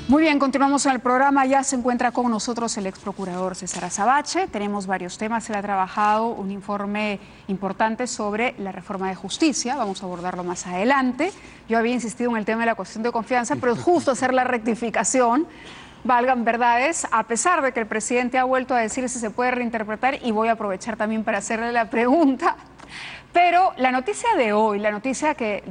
Muy bien, continuamos en el programa. Ya se encuentra con nosotros el ex procurador César Azabache. Tenemos varios temas. Él ha trabajado un informe importante sobre la reforma de justicia. Vamos a abordarlo más adelante. Yo había insistido en el tema de la cuestión de confianza, pero es justo hacer la rectificación. Valgan verdades, a pesar de que el presidente ha vuelto a decir si se puede reinterpretar, y voy a aprovechar también para hacerle la pregunta. Pero la noticia de hoy, la noticia que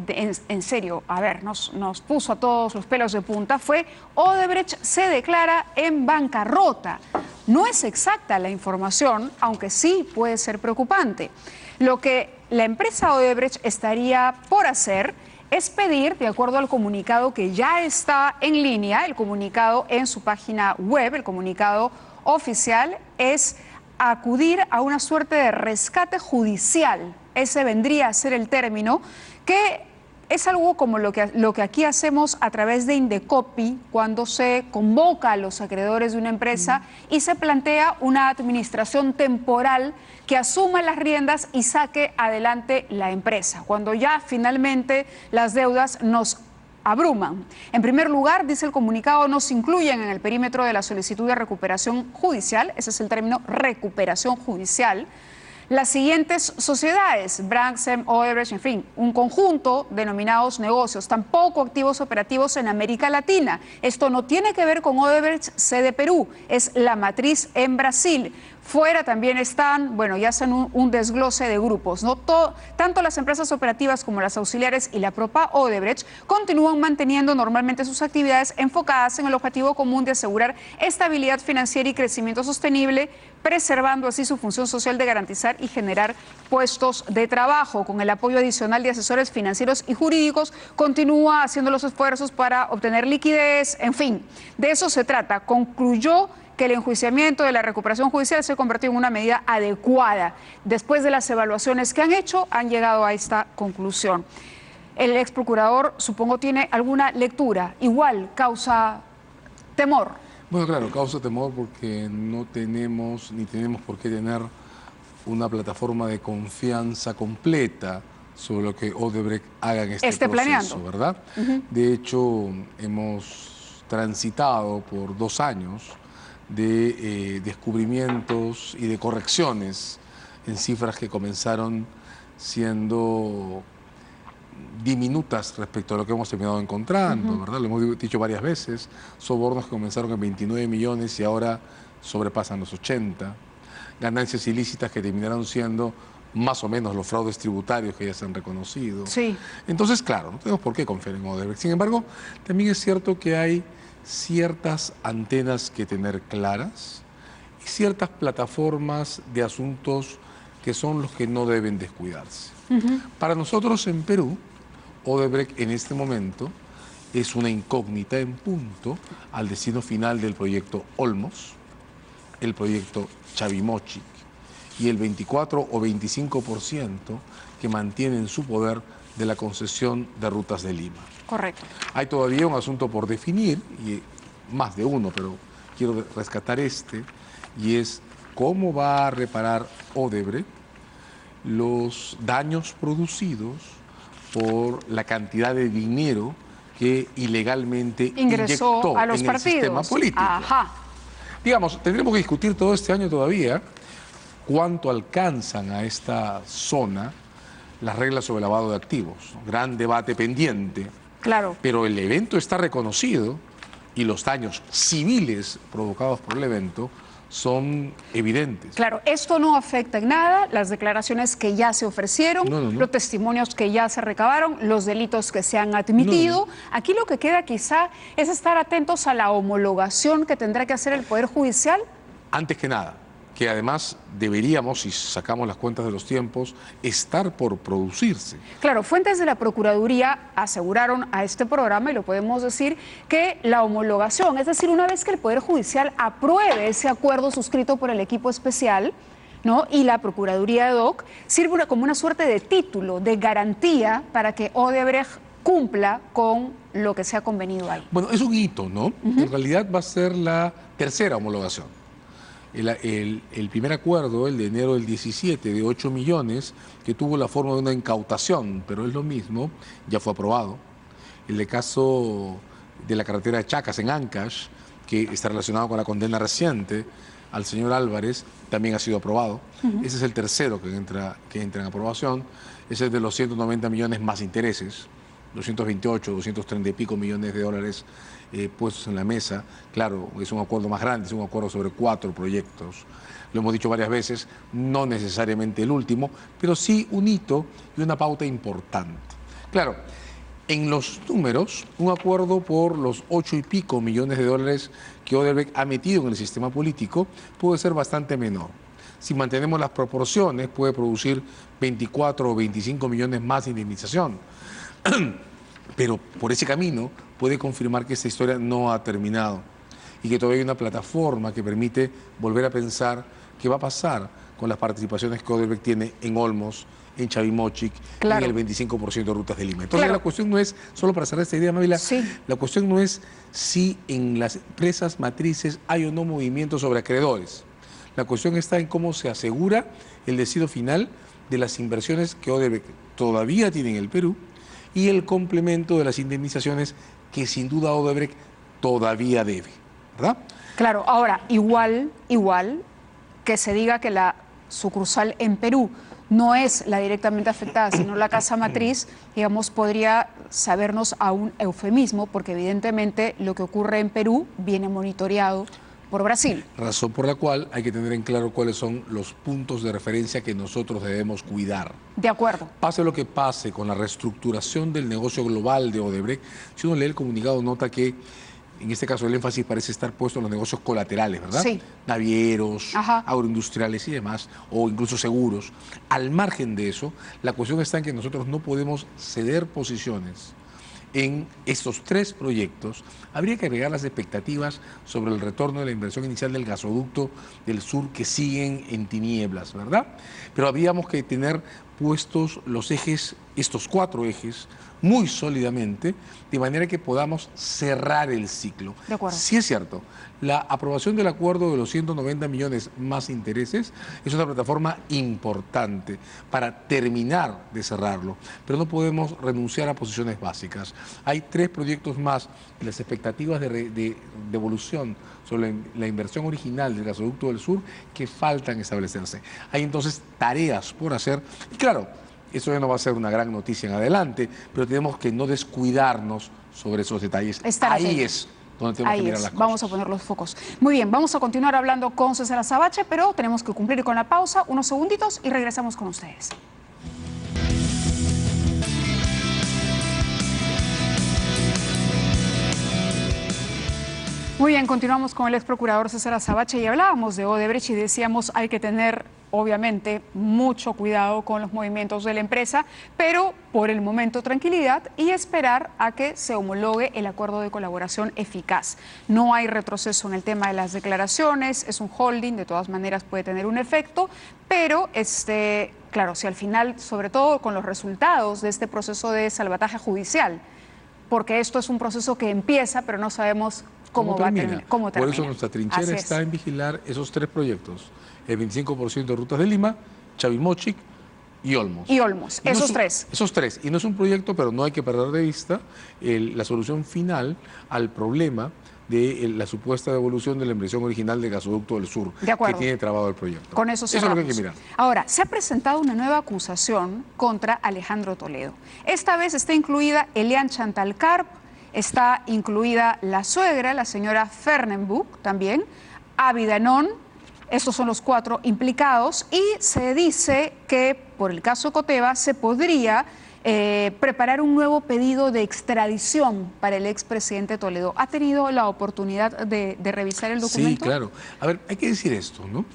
en serio, a ver, nos puso a todos los pelos de punta fue: Odebrecht se declara en bancarrota. No es exacta la información, aunque sí puede ser preocupante. Lo que la empresa Odebrecht estaría por hacer es pedir, de acuerdo al comunicado que ya está en línea, el comunicado en su página web, el comunicado oficial, es acudir a una suerte de rescate judicial. Ese vendría a ser el término, que es algo como lo que aquí hacemos a través de Indecopi cuando se convoca a los acreedores de una empresa y se plantea una administración temporal que asuma las riendas y saque adelante la empresa, cuando ya finalmente las deudas nos abruman. En primer lugar, dice el comunicado, no se incluyen en el perímetro de la solicitud de recuperación judicial, ese es el término, recuperación judicial, las siguientes sociedades: Branksem, Odebrecht, en fin, un conjunto denominados negocios, tampoco activos operativos en América Latina. Esto no tiene que ver con Odebrecht, sede Perú, es la matriz en Brasil. Fuera también están, bueno, ya hacen un desglose de grupos, ¿no? Tanto las empresas operativas como las auxiliares y la propia Odebrecht continúan manteniendo normalmente sus actividades enfocadas en el objetivo común de asegurar estabilidad financiera y crecimiento sostenible, preservando así su función social de garantizar y generar puestos de trabajo. Con el apoyo adicional de asesores financieros y jurídicos, continúa haciendo los esfuerzos para obtener liquidez, en fin, de eso se trata. Concluyó que el enjuiciamiento de la recuperación judicial se convirtió en una medida adecuada. Después de las evaluaciones que han hecho, han llegado a esta conclusión. El ex procurador, supongo, tiene alguna lectura. Igual causa temor. Bueno, claro, causa temor porque no tenemos ni tenemos por qué tener una plataforma de confianza completa sobre lo que Odebrecht haga en este proceso, planeando, ¿verdad? De hecho, hemos transitado por 2 años de descubrimientos y de correcciones en cifras que comenzaron siendo diminutas respecto a lo que hemos terminado encontrando, ¿verdad? Lo hemos dicho varias veces, sobornos que comenzaron en 29 millones y ahora sobrepasan los 80, ganancias ilícitas que terminaron siendo más o menos los fraudes tributarios que ya se han reconocido. Sí. Entonces, claro, no tenemos por qué confiar en Odebrecht. Sin embargo, también es cierto que hay ciertas antenas que tener claras y ciertas plataformas de asuntos que son los que no deben descuidarse. Para nosotros en Perú, Odebrecht en este momento es una incógnita en punto al destino final del proyecto Olmos, el proyecto Chavimochic y el 24 o 25% que mantiene en su poder de la concesión de Rutas de Lima. Correcto. Hay todavía un asunto por definir, y más de uno, pero quiero rescatar este, y es cómo va a reparar Odebrecht los daños producidos por la cantidad de dinero que ilegalmente ingresó a los en partidos. El sistema político. Ajá. Digamos, tendremos que discutir todo este año todavía cuánto alcanzan a esta zona las reglas sobre lavado de activos. Gran debate pendiente. Claro. Pero el evento está reconocido y los daños civiles provocados por el evento son evidentes. Claro, esto no afecta en nada las declaraciones que ya se ofrecieron, No. los testimonios que ya se recabaron, los delitos que se han admitido. Aquí lo que queda quizá es estar atentos a la homologación que tendrá que hacer el Poder Judicial. Antes que nada, que además deberíamos, si sacamos las cuentas de los tiempos, estar por producirse. Claro, fuentes de la Procuraduría aseguraron a este programa, y lo podemos decir, que la homologación, es decir, una vez que el Poder Judicial apruebe ese acuerdo suscrito por el equipo especial, ¿no?, y la Procuraduría de DOC, sirve como una suerte de título, de garantía para que Odebrecht cumpla con lo que se ha convenido ahí. Bueno, es un hito, ¿no? En realidad va a ser la tercera homologación. El primer acuerdo, el de enero del 17, de 8 millones, que tuvo la forma de una incautación, pero es lo mismo, ya fue aprobado. El de caso de la carretera de Chacas en Ancash, que está relacionado con la condena reciente al señor Álvarez, también ha sido aprobado. Ese es el tercero que entra en aprobación. Ese es de los 190 millones más intereses, 228, 230 y pico millones de dólares puestos en la mesa. Claro, es un acuerdo más grande, es un acuerdo sobre 4 proyectos. Lo hemos dicho varias veces, no necesariamente el último, pero sí un hito y una pauta importante. Claro, en los números, un acuerdo por los 8 y pico millones de dólares que Odebrecht ha metido en el sistema político puede ser bastante menor. Si mantenemos las proporciones, puede producir 24 o 25 millones más de indemnización. Pero por ese camino puede confirmar que esta historia no ha terminado y que todavía hay una plataforma que permite volver a pensar qué va a pasar con las participaciones que Odebrecht tiene en Olmos, en Chavimochic, claro, en el 25% de Rutas de Lima. Entonces la cuestión no es, solo para cerrar esta idea, Mávila, la cuestión no es si en las empresas matrices hay o no movimiento sobre acreedores. La cuestión está en cómo se asegura el destino final de las inversiones que Odebrecht todavía tiene en el Perú y el complemento de las indemnizaciones que sin duda Odebrecht todavía debe, ¿verdad? Claro, ahora, igual que se diga que la sucursal en Perú no es la directamente afectada, sino la casa matriz, digamos, podría sabernos a un eufemismo, porque evidentemente lo que ocurre en Perú viene monitoreado por Brasil. Razón por la cual hay que tener en claro cuáles son los puntos de referencia que nosotros debemos cuidar. De acuerdo. Pase lo que pase con la reestructuración del negocio global de Odebrecht, si uno lee el comunicado nota que en este caso el énfasis parece estar puesto en los negocios colaterales, ¿verdad? Sí. Navieros, agroindustriales y demás, o incluso seguros. Al margen de eso, la cuestión está en que nosotros no podemos ceder posiciones en estos 3 proyectos. Habría que agregar las expectativas sobre el retorno de la inversión inicial del gasoducto del sur que siguen en tinieblas, ¿verdad? Pero habríamos que tener puestos los ejes, estos 4 ejes, muy sólidamente, de manera que podamos cerrar el ciclo. De acuerdo. Sí es cierto, la aprobación del acuerdo de los 190 millones más intereses es una plataforma importante para terminar de cerrarlo, pero no podemos renunciar a posiciones básicas. Hay 3 proyectos más y las expectativas de devolución sobre la inversión original del gasoducto del sur que faltan establecerse. Hay entonces tareas por hacer y claro, eso ya no va a ser una gran noticia en adelante, pero tenemos que no descuidarnos sobre esos detalles. Ahí es donde tenemos que mirar las cosas. Vamos a poner los focos. Muy bien, vamos a continuar hablando con César Azabache, pero tenemos que cumplir con la pausa, unos segunditos y regresamos con ustedes. Muy bien, continuamos con el ex procurador César Azabache y hablábamos de Odebrecht y decíamos hay que tener obviamente mucho cuidado con los movimientos de la empresa, pero por el momento tranquilidad y esperar a que se homologue el acuerdo de colaboración eficaz. No hay retroceso en el tema de las declaraciones, es un holding, de todas maneras puede tener un efecto, pero claro, si al final, sobre todo con los resultados de este proceso de salvataje judicial, porque esto es un proceso que empieza, pero no sabemos cómo termina. Por eso nuestra trinchera está en vigilar esos 3 proyectos, el 25% de Rutas de Lima, Chavimochic y Olmos. Y Olmos, esos 3. Esos 3. Y no es un proyecto, pero no hay que perder de vista la solución final al problema de la supuesta devolución de la inversión original del gasoducto del sur, que tiene trabado el proyecto. Con eso cerramos. Eso es lo que hay que mirar. Ahora, se ha presentado una nueva acusación contra Alejandro Toledo. Esta vez está incluida Elian Chantal Karp, está incluida la suegra, la señora Fernenbuch también, Avi Danón. Estos son los 4 implicados y se dice que por el caso Coteva se podría preparar un nuevo pedido de extradición para el expresidente Toledo. ¿Ha tenido la oportunidad de revisar el documento? Sí, claro. A ver, hay que decir esto, ¿no?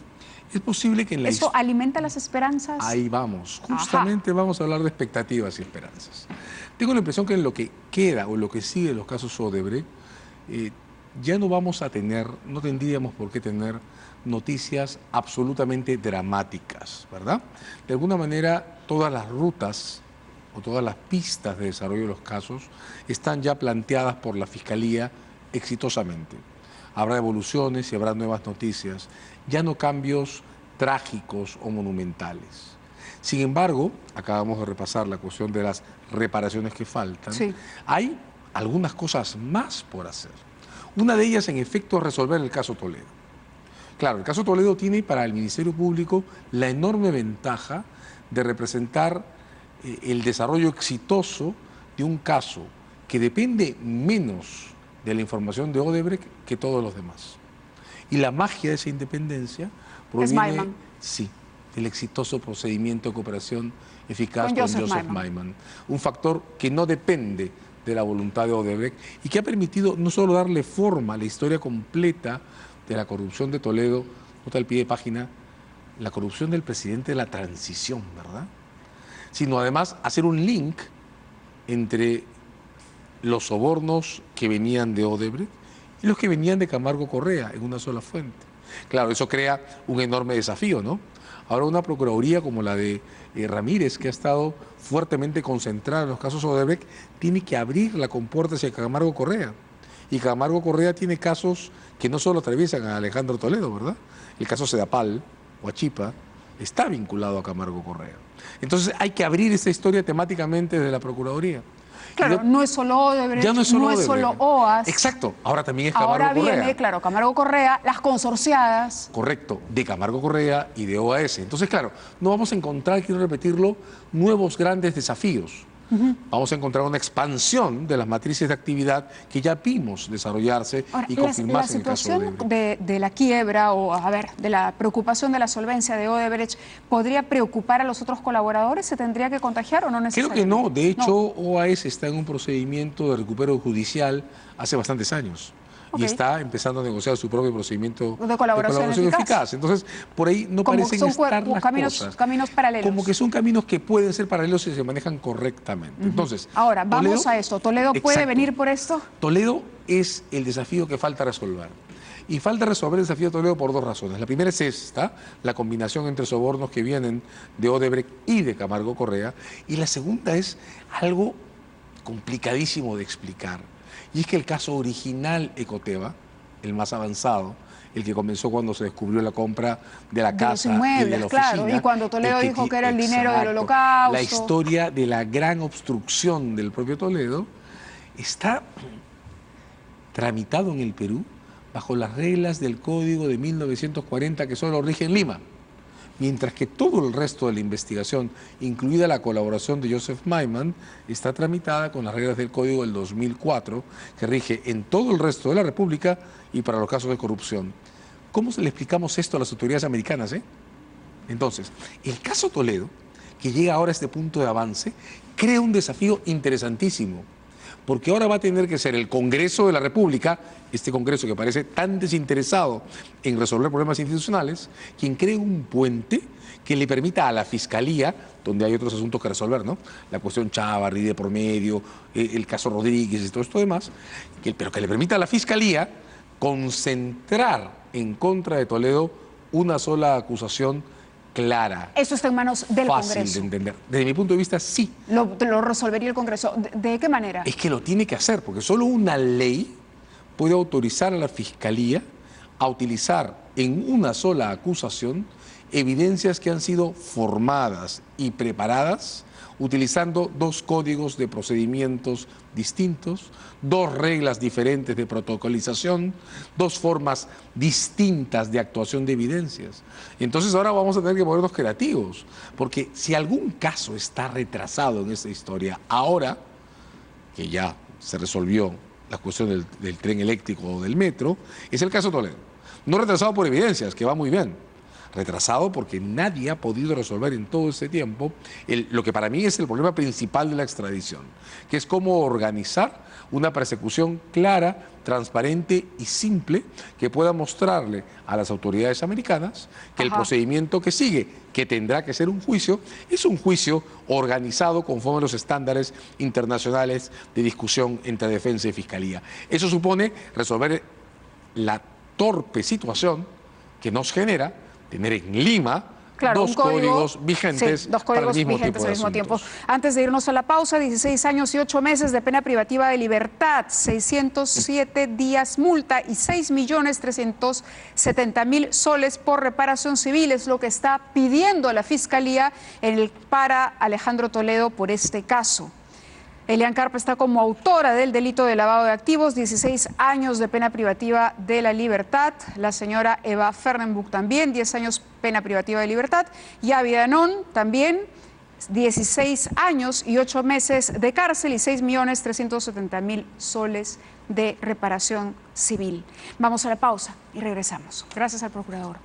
Es posible que en la ¿Esto alimenta las esperanzas? Ahí vamos. Justamente vamos a hablar de expectativas y esperanzas. Tengo la impresión que en lo que queda o en lo que sigue los casos Odebrecht, ya no vamos a tener, no tendríamos por qué tener noticias absolutamente dramáticas, ¿verdad? De alguna manera, todas las rutas o todas las pistas de desarrollo de los casos están ya planteadas por la Fiscalía exitosamente. Habrá evoluciones y habrá nuevas noticias, ya no cambios trágicos o monumentales. Sin embargo, acabamos de repasar la cuestión de las reparaciones que faltan. Sí. Hay algunas cosas más por hacer. Una de ellas, en efecto, es resolver el caso Toledo. Claro, el caso Toledo tiene para el Ministerio Público la enorme ventaja de representar el desarrollo exitoso de un caso que depende menos de la información de Odebrecht que todos los demás. Y la magia de esa independencia proviene, sí, del exitoso procedimiento de cooperación eficaz con Joseph Maiman. Un factor que no depende de la voluntad de Odebrecht y que ha permitido no solo darle forma a la historia completa de la corrupción de Toledo, nota al pie de página, la corrupción del presidente de la transición, ¿verdad? Sino además hacer un link entre los sobornos que venían de Odebrecht y los que venían de Camargo Correa en una sola fuente. Claro, eso crea un enorme desafío, ¿no? Ahora una procuraduría como la de Ramírez, que ha estado fuertemente concentrada en los casos Odebrecht, tiene que abrir la compuerta hacia Camargo Correa. Y Camargo Correa tiene casos que no solo atraviesan a Alejandro Toledo, ¿verdad? El caso Sedapal, Huachipa, está vinculado a Camargo Correa. Entonces hay que abrir esta historia temáticamente desde la Procuraduría. Claro, no es solo Odebrecht, ya no es solo OAS. Exacto, ahora también es Camargo Correa. Ahora viene, claro, Camargo Correa, las consorciadas. Correcto, de Camargo Correa y de OAS. Entonces, claro, no vamos a encontrar, quiero repetirlo, nuevos grandes desafíos. Vamos a encontrar una expansión de las matrices de actividad que ya vimos desarrollarse y confirmarse en el caso de Odebrecht. La situación de la quiebra o, de la preocupación de la solvencia de Odebrecht, ¿podría preocupar a los otros colaboradores? ¿Se tendría que contagiar o no necesariamente? Creo que no. De hecho, OAS está en un procedimiento de recupero judicial hace bastantes años. Y está empezando a negociar su propio procedimiento de colaboración eficaz. Entonces, por ahí no parecen estar las cosas. Caminos paralelos. Como que son caminos que pueden ser paralelos si se manejan correctamente. Entonces, ahora, vamos a esto. ¿Toledo puede venir por esto? Toledo es el desafío que falta resolver. Y falta resolver el desafío de Toledo por dos razones. La primera es esta, la combinación entre sobornos que vienen de Odebrecht y de Camargo Correa. Y la segunda es algo complicadísimo de explicar. Y es que el caso original Ecoteva, el más avanzado, el que comenzó cuando se descubrió la compra de la casa y de la oficina. Claro, y cuando Toledo dijo que era el dinero del Holocausto. La historia de la gran obstrucción del propio Toledo está tramitado en el Perú bajo las reglas del Código de 1940 que solo rigen Lima. Mientras que todo el resto de la investigación, incluida la colaboración de Joseph Maiman, está tramitada con las reglas del Código del 2004, que rige en todo el resto de la República y para los casos de corrupción. ¿Cómo le explicamos esto a las autoridades americanas? Entonces, el caso Toledo, que llega ahora a este punto de avance, crea un desafío interesantísimo, porque ahora va a tener que ser el Congreso de la República, este Congreso que parece tan desinteresado en resolver problemas institucionales, quien cree un puente que le permita a la Fiscalía, donde hay otros asuntos que resolver, ¿no? La cuestión Chávarri de por medio, el caso Rodríguez y todo esto demás, pero que le permita a la Fiscalía concentrar en contra de Toledo una sola acusación clara. Eso está en manos del Congreso. Fácil de entender. Desde mi punto de vista, sí. Lo resolvería el Congreso. ¿De qué manera? Es que lo tiene que hacer, porque solo una ley puede autorizar a la Fiscalía a utilizar en una sola acusación evidencias que han sido formadas y preparadas utilizando dos códigos de procedimientos distintos, dos reglas diferentes de protocolización, dos formas distintas de actuación de evidencias. Entonces ahora vamos a tener que ponernos creativos, porque si algún caso está retrasado en esta historia, ahora que ya se resolvió la cuestión del tren eléctrico o del metro, es el caso Toledo. No retrasado por evidencias, que va muy bien, retrasado porque nadie ha podido resolver en todo este tiempo lo que para mí es el problema principal de la extradición, que es cómo organizar una persecución clara, transparente y simple que pueda mostrarle a las autoridades americanas que el procedimiento que sigue, que tendrá que ser un juicio, es un juicio organizado conforme a los estándares internacionales de discusión entre defensa y fiscalía. Eso supone resolver la torpe situación que nos genera tener en Lima dos códigos vigentes para el mismo tipo de asuntos. Antes de irnos a la pausa, 16 años y 8 meses de pena privativa de libertad, 607 días multa y 6.370.000 soles por reparación civil es lo que está pidiendo la Fiscalía para Alejandro Toledo por este caso. Elian Carpa está como autora del delito de lavado de activos, 16 años de pena privativa de la libertad. La señora Eva Fernenbuch también, 10 años pena privativa de libertad. Y Avi Danón también, 16 años y 8 meses de cárcel y 6.370.000 soles de reparación civil. Vamos a la pausa y regresamos. Gracias al procurador.